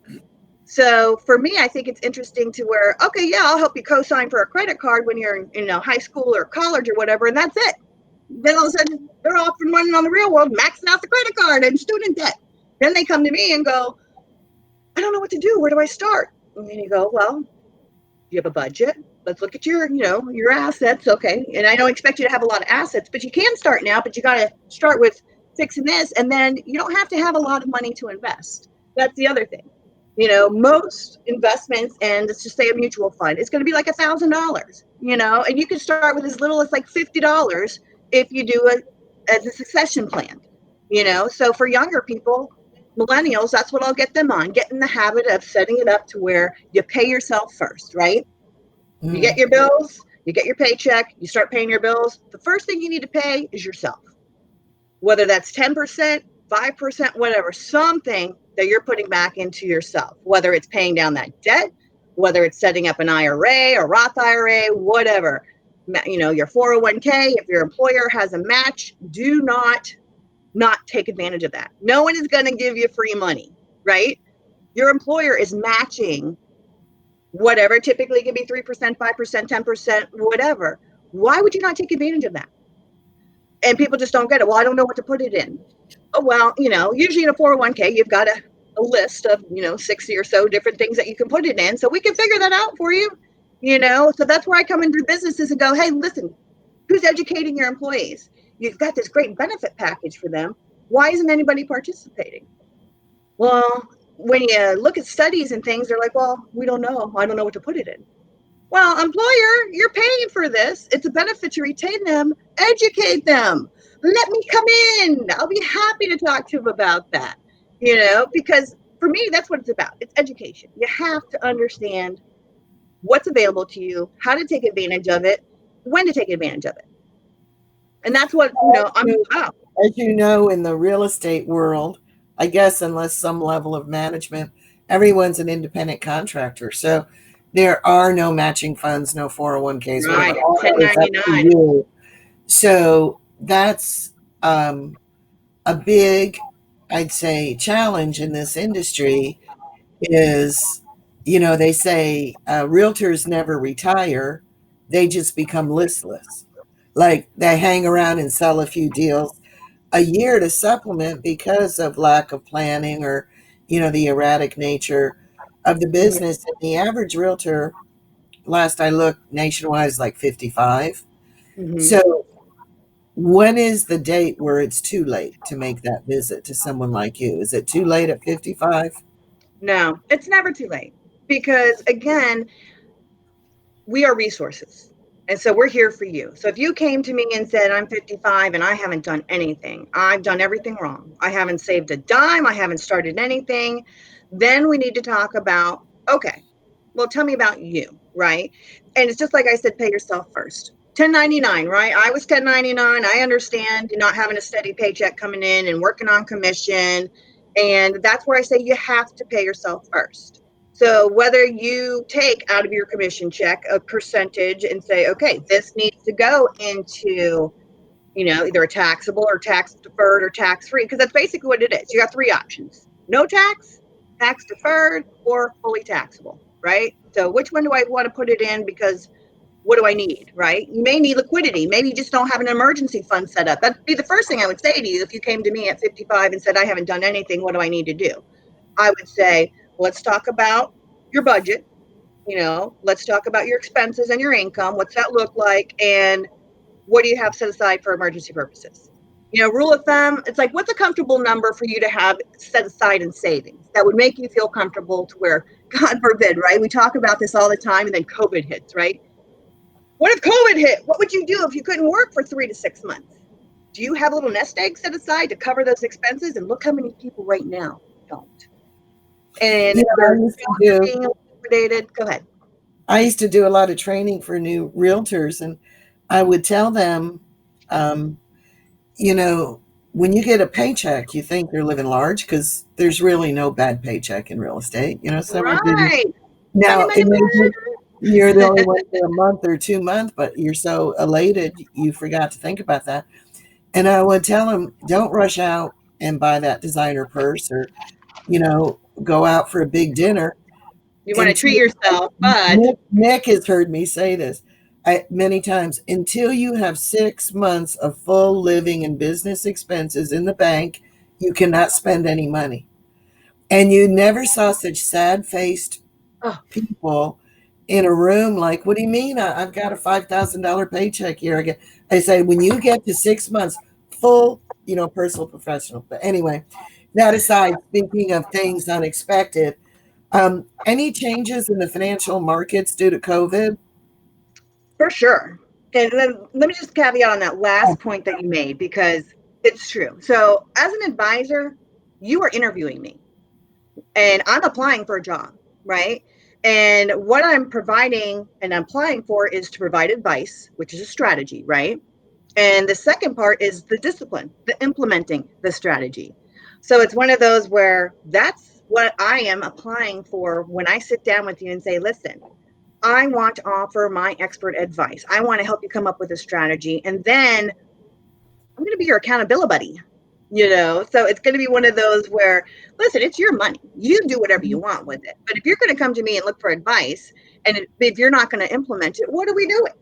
So for me, I think it's interesting to where, okay, yeah, I'll help you co-sign for a credit card when you're in high school or college or whatever, and that's it. Then all of a sudden, they're off and running on the real world, maxing out the credit card and student debt. Then they come to me and go, I don't know what to do. Where do I start? And then you go, well, you have a budget. Let's look at your assets. Okay. And I don't expect you to have a lot of assets, but you can start now, but you got to start with fixing this. And then you don't have to have a lot of money to invest. That's the other thing. Most investments, and let's just say a mutual fund, it's going to be like $1,000, and you can start with as little as like $50 if you do it as a succession plan, So for younger people, millennials, that's what I'll get them on. Get in the habit of setting it up to where you pay yourself first, right? You get Mm, your bills, you get your paycheck, you start paying your bills. The first thing you need to pay is yourself, whether that's 10%, 5%, whatever, something that you're putting back into yourself, whether it's paying down that debt, whether it's setting up an IRA or Roth IRA, whatever. Your 401k, if your employer has a match, do not take advantage of that. No one is going to give you free money, right? Your employer is matching whatever, typically it can be 3%, 5%, 10%, whatever. Why would you not take advantage of that? And people just don't get it. Well, I don't know what to put it in. Oh, well, usually in a 401k, you've got a list of, 60 or so different things that you can put it in. So we can figure that out for you, So that's where I come into businesses and go, hey, listen, who's educating your employees? You've got this great benefit package for them. Why isn't anybody participating? Well, when you look at studies and things, they're like, well, we don't know. I don't know what to put it in. Well, employer, you're paying for this. It's a benefit to retain them. Educate them. Let me come in. I'll be happy to talk to them about that. Because for me, that's what it's about. It's education. You have to understand what's available to you, how to take advantage of it, when to take advantage of it. And that's what, I'm about. As you know, in the real estate world, I guess unless some level of management, everyone's an independent contractor. So there are no matching funds, no 401ks, Right. whatever. All that is up to 1099. you. So that's a big, I'd say, challenge in this industry is, they say realtors never retire, they just become listless. Like they hang around and sell a few deals a year to supplement because of lack of planning or, the erratic nature of the business. And the average realtor, last I looked, nationwide is like 55. Mm-hmm. So when is the date where it's too late to make that visit to someone like you? Is it too late at 55? No, it's never too late because, again, we are resources. And so we're here for you. So if you came to me and said, I'm 55 and I haven't done anything, I've done everything wrong, I haven't saved a dime, I haven't started anything, then we need to talk about, okay, well, tell me about you, right? And it's just like I said, pay yourself first. 1099, right? I was 1099. I understand you're not having a steady paycheck coming in and working on commission. And that's where I say you have to pay yourself first. So whether you take out of your commission check a percentage and say, okay, this needs to go into, either a taxable or tax deferred or tax free, because that's basically what it is. You got three options: no tax, tax deferred, or fully taxable, right? So which one do I want to put it in? Because what do I need, right? You may need liquidity. Maybe you just don't have an emergency fund set up. That'd be the first thing I would say to you if you came to me at 55 and said, I haven't done anything. What do I need to do? I would say, let's talk about your budget. Let's talk about your expenses and your income. What's that look like? And what do you have set aside for emergency purposes? Rule of thumb, it's like, what's a comfortable number for you to have set aside in savings that would make you feel comfortable to where, God forbid, right? We talk about this all the time and then COVID hits, right? What if COVID hit? What would you do if you couldn't work for 3 to 6 months? Do you have a little nest egg set aside to cover those expenses? And look how many people right now don't. And their jobs are being liquidated. Go ahead. I used to do a lot of training for new realtors, and I would tell them, you know, when you get a paycheck, you think you're living large because there's really no bad paycheck in real estate. Some are good. Right. Now, it may be you're the only one for a month or 2 months, but you're so elated, you forgot to think about that. And I would tell them, don't rush out and buy that designer purse or, go out for a big dinner. You want to treat yourself, but Nick has heard me say this many times. Until you have 6 months of full living and business expenses in the bank, you cannot spend any money. And you never saw such sad-faced people in a room like, what do you mean? I've got a $5,000 paycheck here. I say, when you get to 6 months, full, personal, professional. But anyway, that aside, speaking of things unexpected, any changes in the financial markets due to COVID? for sure. And then let me just caveat on that last point that you made, because it's true. So as an advisor, you are interviewing me and I'm applying for a job, right? And what I'm providing and applying for is to provide advice, which is a strategy, right? And the second part is the discipline, the implementing the strategy. So it's one of those where that's what I am applying for when I sit down with you and say, listen, I want to offer my expert advice. I want to help you come up with a strategy. And then I'm going to be your accountability buddy. So it's going to be one of those where, listen, it's your money. You do whatever you want with it. But if you're going to come to me and look for advice, and if you're not going to implement it, what are we doing?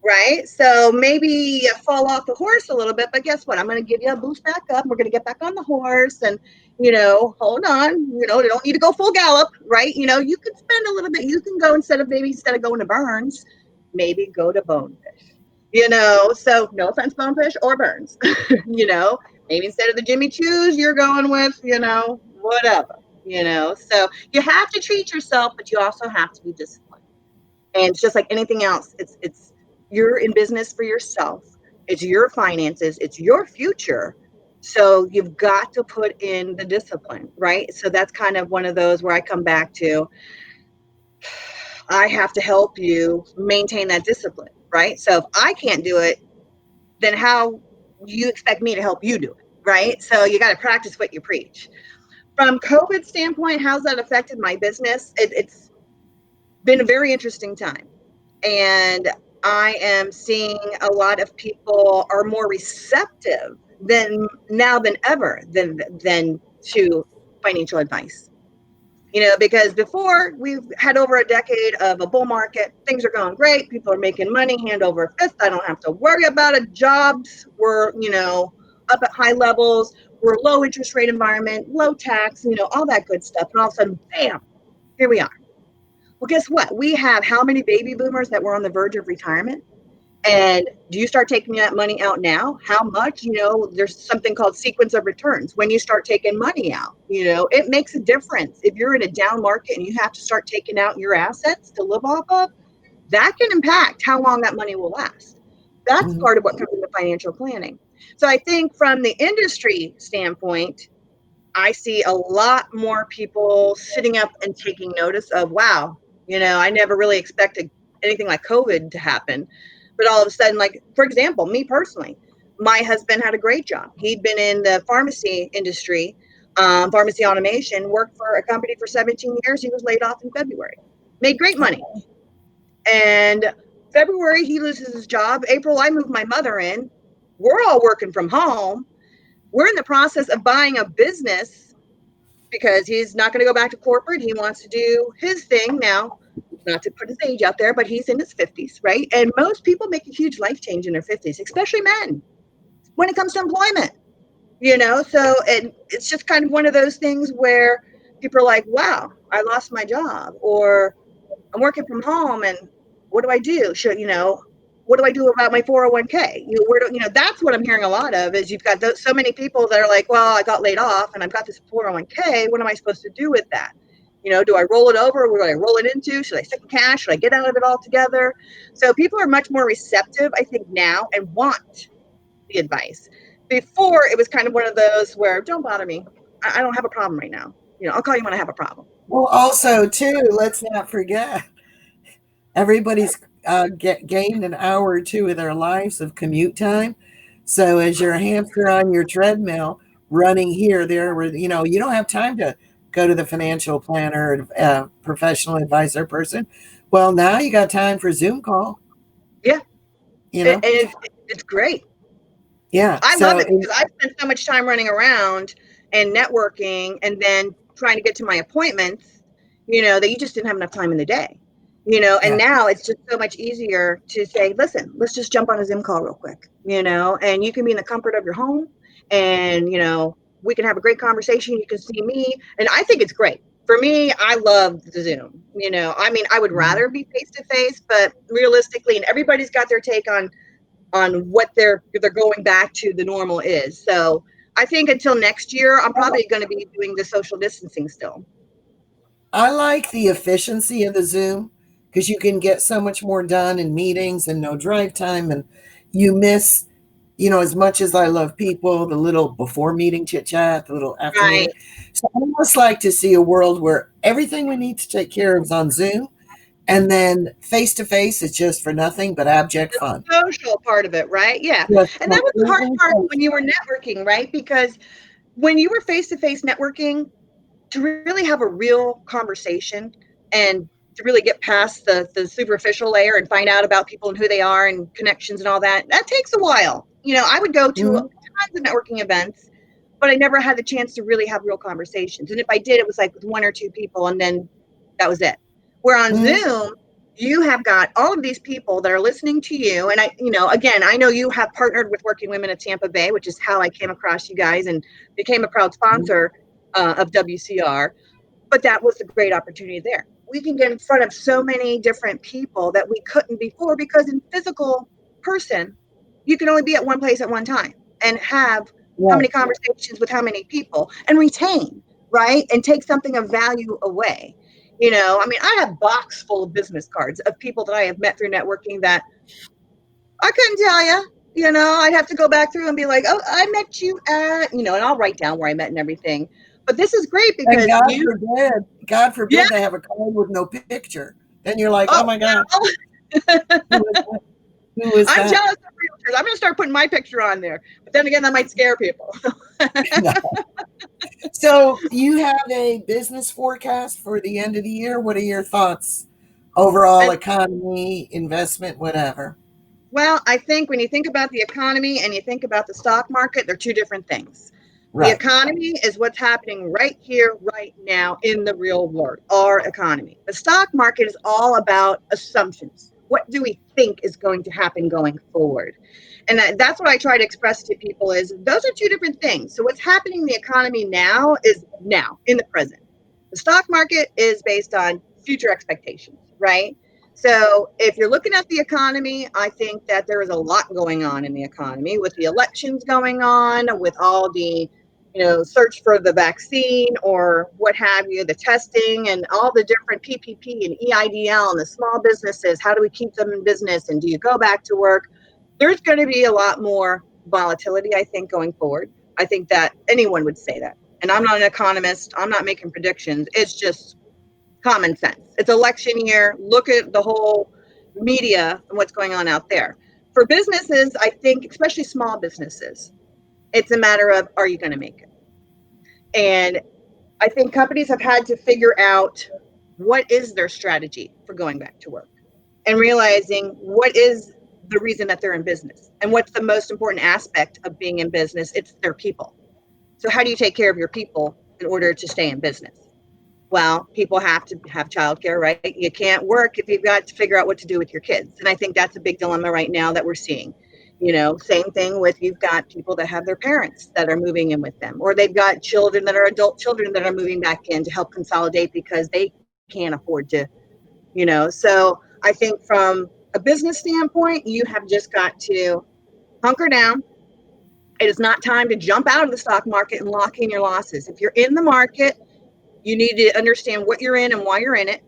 Right? So maybe you fall off the horse a little bit, but guess what? I'm going to give you a boost back up. We're going to get back on the horse and, hold on. You don't need to go full gallop, right? You can spend a little bit. You can go instead of going to Burns, maybe go to Bonefish. So no offense, Bonefish or Burns. Maybe instead of the Jimmy Choos, you're going with, whatever. So you have to treat yourself, but you also have to be disciplined. And it's just like anything else. It's you're in business for yourself. It's your finances. It's your future. So you've got to put in the discipline, right? So that's kind of one of those where I come back to, I have to help you maintain that discipline, right? So if I can't do it, then how you expect me to help you do it, right? So you got to practice what you preach. From COVID standpoint, how's that affected my business? It's been a very interesting time. And I am seeing a lot of people are more receptive than now than ever than to financial advice. Because before we've had over a decade of a bull market, things are going great. People are making money hand over fist. I don't have to worry about it. Jobs were, up at high levels. We're a low interest rate environment, low tax, all that good stuff. And all of a sudden, bam, here we are. Well, guess what? We have how many baby boomers that were on the verge of retirement? And do you start taking that money out now? How much? There's something called sequence of returns. When you start taking money out, it makes a difference. If you're in a down market and you have to start taking out your assets to live off of, that can impact how long that money will last. That's Mhm. part of what comes into financial planning. So I think from the industry standpoint, I see a lot more people sitting up and taking notice of, wow, I never really expected anything like COVID to happen. But all of a sudden, like, for example, me personally, my husband had a great job. He'd been in the pharmacy industry, pharmacy automation, worked for a company for 17 years. He was laid off in February, made great money. And February, he loses his job. April, I moved my mother in. We're all working from home. We're in the process of buying a business because he's not going to go back to corporate. He wants to do his thing now, not to put his age out there, but he's in his 50s, right? And most people make a huge life change in their 50s, especially men, when it comes to employment. So and it's just kind of one of those things where people are like, wow, I lost my job, or I'm working from home, and what do I do? What do I do about my 401k? That's what I'm hearing a lot of is you've got so many people that are like, well, I got laid off and I've got this 401k. What am I supposed to do with that? Do I roll it over? What do I roll it into? Should I stick in cash? Should I get out of it altogether? So people are much more receptive, I think, now and want the advice. Before, it was kind of one of those where, don't bother me. I don't have a problem right now. I'll call you when I have a problem. Well, also, too, let's not forget everybody's gained an hour or two of their lives of commute time. So as you're a hamster on your treadmill, running here, there, where you don't have time to go to the financial planner or professional advisor person. Well, now you got time for Zoom call. Yeah, You and know, it's great. yeah. I love So it because I've spent so much time running around and networking and then trying to get to my appointments, that you just didn't have enough time in the day. And yeah, now it's just so much easier to say, listen, let's just jump on a Zoom call real quick, and you can be in the comfort of your home and, we can have a great conversation. You can see me. And I think it's great. For me, I love the Zoom. I mean, I would mhm. rather be face to face, but realistically, and everybody's got their take on what they're going back to the normal is. So I think until next year, I'm probably going to be doing the social distancing still. I like the efficiency of the Zoom because you can get so much more done in meetings and no drive time, and you miss, as much as I love people, the little before meeting chit chat, the little after Right. meeting. So I almost like to see a world where everything we need to take care of is on Zoom, and then face to face is just for nothing but abject The fun. social part of it, right? Yeah. Just And that was the hard completely part when you social. were networking, right? Because when you were face to face networking, to really have a real conversation and to really get past the superficial layer and find out about people and who they are and connections and all that, that takes a while. I would go to Mhm, tons of networking events, but I never had the chance to really have real conversations. And if I did, it was like with one or two people, and then that was it. Where on mhm, Zoom, you have got all of these people that are listening to you. And again, I know you have partnered with Working Women of Tampa Bay, which is how I came across you guys and became a proud mhm. sponsor of WCR. But that was a great opportunity there. We can get in front of so many different people that we couldn't before because in physical person, you can only be at one place at one time and have how Right. many conversations with how many people and retain. right? And take something of value away. You know, I mean, I have box full of business cards of people that I have met through networking that I couldn't tell you. You know, I'd have to go back through and be like, oh, I met you at, you know, and I'll write down where I met and everything. But this is great And because you, God yeah, forbid they have a card with no picture. Then you're like, oh oh, my God, well, who was that? Who was I'm that? jealous of realtors. I'm going to start putting my picture on there. But then again, that might scare people. So you have a business forecast for the end of the year. What are your thoughts? Overall And, economy, investment, whatever. well, I think when you think about the economy and you think about the stock market, they're two different things. The Right. economy is what's happening right here, right now in the real world, our economy. The stock market is all about assumptions. What do we think is going to happen going forward? And that's what I try to express to people is those are two different things. So what's happening in the economy now is now in the present. The stock market is based on future expectations, right? So if you're looking at the economy, I think that there is a lot going on in the economy with the elections going on, with all the, you know, search for the vaccine or what have you, the testing and all the different PPP and EIDL and the small businesses. How do we keep them in business? And do you go back to work? There's going to be a lot more volatility, I think, going forward. I think that anyone would say that. And I'm not an economist. I'm not making predictions. It's just common sense. It's election year. Look at the whole media and what's going on out there. For businesses, I think, especially small businesses, it's a matter of are you going to make it? And I think companies have had to figure out what is their strategy for going back to work and realizing what is the reason that they're in business and what's the most important aspect of being in business. It's their people. So how do you take care of your people in order to stay in business? Well, people have to have childcare, right? You can't work if you've got to figure out what to do with your kids. And I think that's a big dilemma right now that we're seeing. You know, same thing with you've got people that have their parents that are moving in with them, or they've got children that are adult children that are moving back in to help consolidate because they can't afford to, you know. So I think from a business standpoint, you have just got to hunker down. It is not time to jump out of the stock market and lock in your losses. If you're in the market, you need to understand what you're in and why you're in it.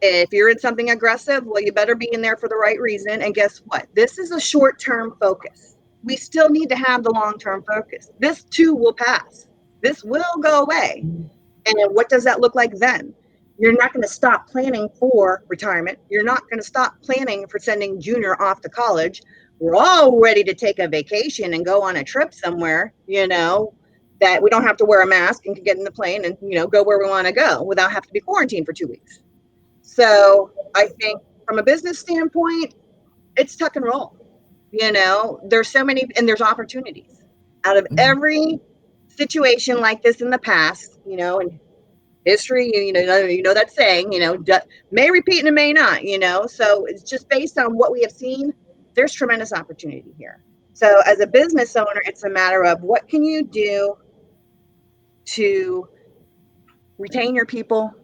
If you're in something aggressive, well, you better be in there for the right reason. And guess what? This is a short term focus. We still need to have the long term focus. This too will pass. This will go away. And then what does that look like then? You're not going to stop planning for retirement. You're not going to stop planning for sending Junior off to college. We're all ready to take a vacation and go on a trip somewhere, you know, that we don't have to wear a mask and can get in the plane and, you know, go where we want to go without having to be quarantined for 2 weeks. So I think from a business standpoint, it's tuck and roll. You know, there's so many, and there's opportunities out of every situation like this in the past, you know, and history, you know that saying, you know, may repeat and it may not, you know. So it's just based on what we have seen. There's tremendous opportunity here. So as a business owner, it's a matter of what can you do to retain your people,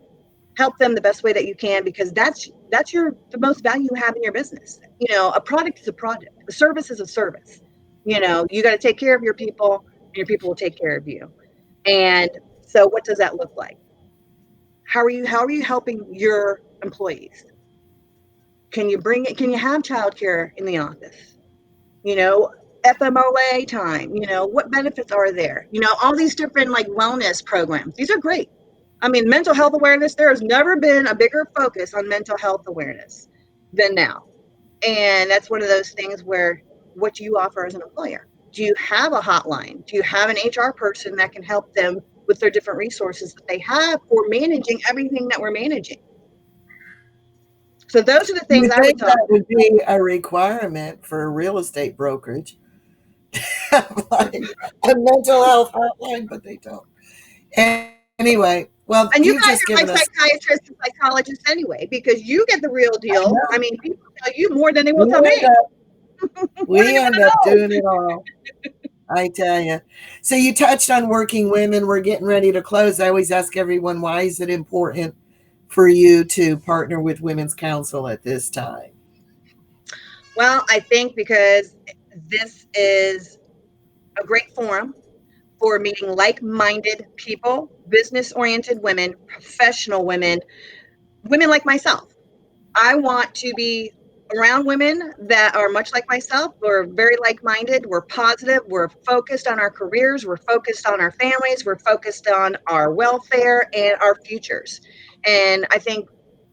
help them the best way that you can, because that's your the most value you have in your business. You know, a product is a product, a service is a service. You know, you got to take care of your people, and your people will take care of you. And so what does that look like? How are you helping your employees? Can you bring it? Can you have childcare in the office? You know, FMOA time, you know, what benefits are there? You know, all these different like wellness programs. These are great. I mean, mental health awareness, there has never been a bigger focus on mental health awareness than now. And that's one of those things where what do you offer as an employer? Do you have a hotline? Do you have an HR person that can help them with their different resources that they have for managing everything that we're managing? So those are the You things I would think talk. that would be a requirement for a real estate brokerage? Like a mental health hotline, but they don't. Anyway, well, And you you've guys just are like given us. psychiatrists and psychologists anyway, because you get the real I deal. I know mean, people tell you more than they will we tell end me. up What do we you want end to up know? doing it all. I tell you. So you touched on working women. We're getting ready to close. I always ask everyone, why is it important for you to partner with Women's Council at this time? Well, I think because this is a great forum for meeting like-minded people, business-oriented women, professional women, women like myself. I want to be around women that are much like myself. We're very like-minded. We're positive. We're focused on our careers. We're focused on our families. We're focused on our welfare and our futures. And I think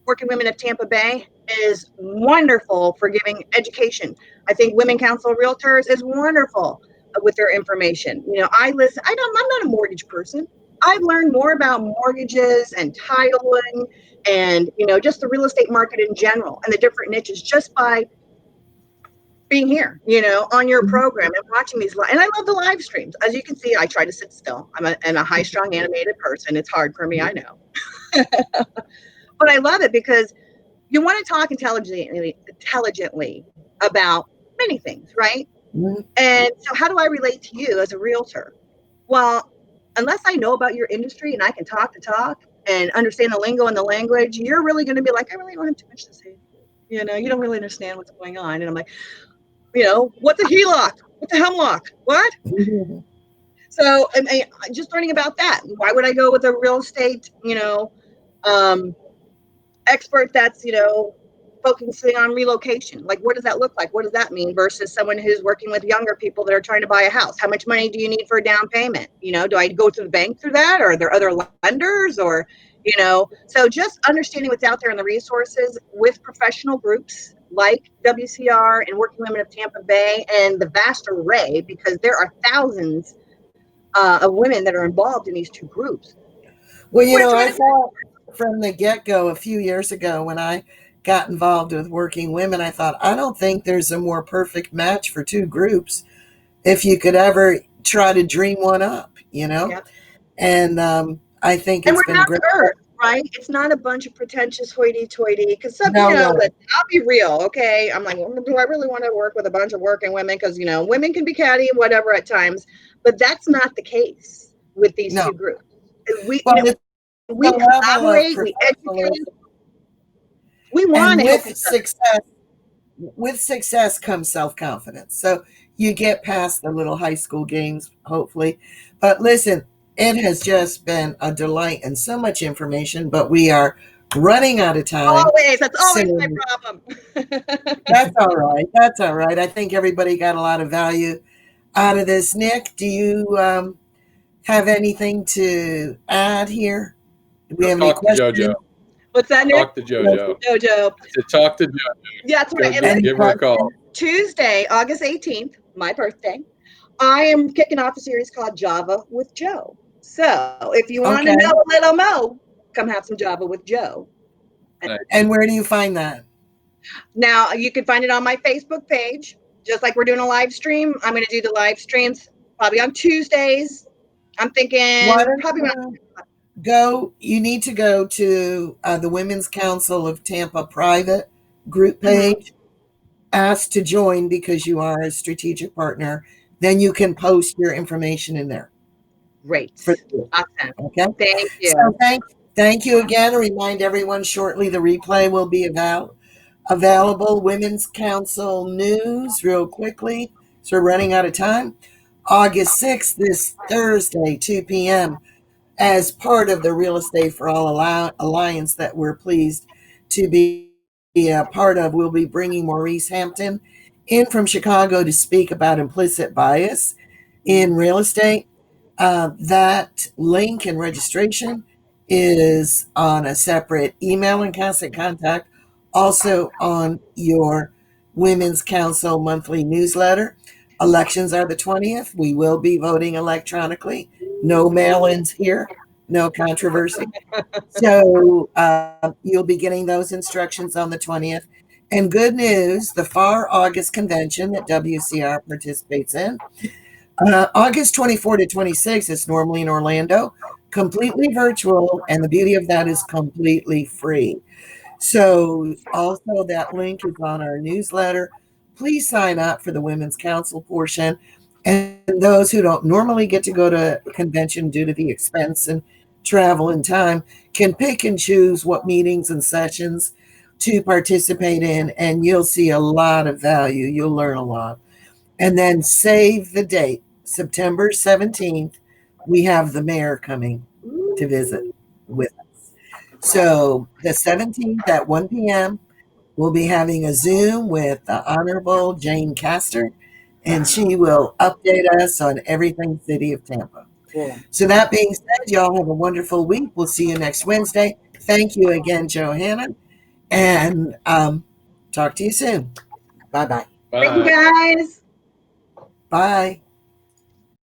Working Women of Tampa Bay is wonderful for giving education. I think Women Council Realtors is wonderful with their information. I listen. I'm not a mortgage person. I've learned more about mortgages and titling and just the real estate market in general and the different niches just by being here on your program and watching these and I love the live streams. As you can see, I try to sit still. I'm a high strung animated person. It's hard for me, I know. But I love it because you want to talk intelligently about many things, right? Mm-hmm. And so how do I relate to you as a realtor? Well, unless I know about your industry and I can talk the talk and understand the lingo and the language, you're really going to be like, I really don't have too much to say. You don't really understand what's going on. And I'm like, what's a HELOC? What's a hemlock? What? Mm-hmm. So I'm just learning about that. Why would I go with a real estate, expert that's focusing on relocation? Like, what does that look like? What does that mean versus someone who's working with younger people that are trying to buy a house? How much money do you need for a down payment? Do I go to the bank through that, or are there other lenders, or so just understanding what's out there in the resources with professional groups like WCR and Working Women of Tampa Bay, and the vast array, because there are thousands of women that are involved in these two groups. Well, I thought from the get-go a few years ago when I got involved with Working Women, I thought, I don't think there's a more perfect match for two groups if you could ever try to dream one up, Yep. And I think it's been great. Earth, right? It's not a bunch of pretentious hoity-toity, because No. I'll be real, okay? I'm like, well, do I really want to work with a bunch of working women? Because, women can be catty and whatever at times, but that's not the case with these two groups. We collaborate, we educate, we want to help each other. With success comes self-confidence. So you get past the little high school games, hopefully. But listen, it has just been a delight and so much information, but we are running out of time. Always. That's always my problem. That's all right. That's all right. I think everybody got a lot of value out of this. Nick, do you have anything to add here? Do we have any questions? JoJo. What's that, Nick? Talk to JoJo. Talk to JoJo. Yeah, that's right. Give her a call. Tuesday, August 18th, my birthday, I am kicking off a series called Java with Joe. So if you want to know a little more, come have some Java with Joe. And where do you find that? Now, you can find it on my Facebook page. Just like we're doing a live stream, I'm going to do the live streams probably on Tuesdays. I'm thinking probably you need to go to the Women's Council of Tampa private group page, ask to join because you are a strategic partner. Then you can post your information in there. Great. Awesome. Okay. Thank you. So thank you again. Remind everyone shortly the replay will be available. Women's Council news real quickly. So we're running out of time. August 6th, this Thursday, 2 p.m., as part of the Real Estate for All Alliance that we're pleased to be a part of. We'll be bringing Maurice Hampton in from Chicago to speak about implicit bias in real estate. That link and registration is on a separate email and constant contact, also on your Women's Council monthly newsletter. Elections are the 20th. We will be voting electronically. No mail-ins here. No controversy. So you'll be getting those instructions on the 20th. And good news, the FAR August convention that WCR participates in, August 24 to 26 is normally in Orlando, completely virtual, and the beauty of that is completely free. So also that link is on our newsletter. Please sign up for the Women's Council portion. And those who don't normally get to go to a convention due to the expense and travel and time can pick and choose what meetings and sessions to participate in, and you'll see a lot of value. You'll learn a lot. And then save the date, September 17th, we have the mayor coming to visit with us. So the 17th at 1 p.m., we'll be having a Zoom with the Honorable Jane Castor, and she will update us on everything City of Tampa. Cool. So that being said, y'all have a wonderful week. We'll see you next Wednesday. Thank you again, Johanna, and talk to you soon. Bye-bye. Bye. Thank you, guys. Bye.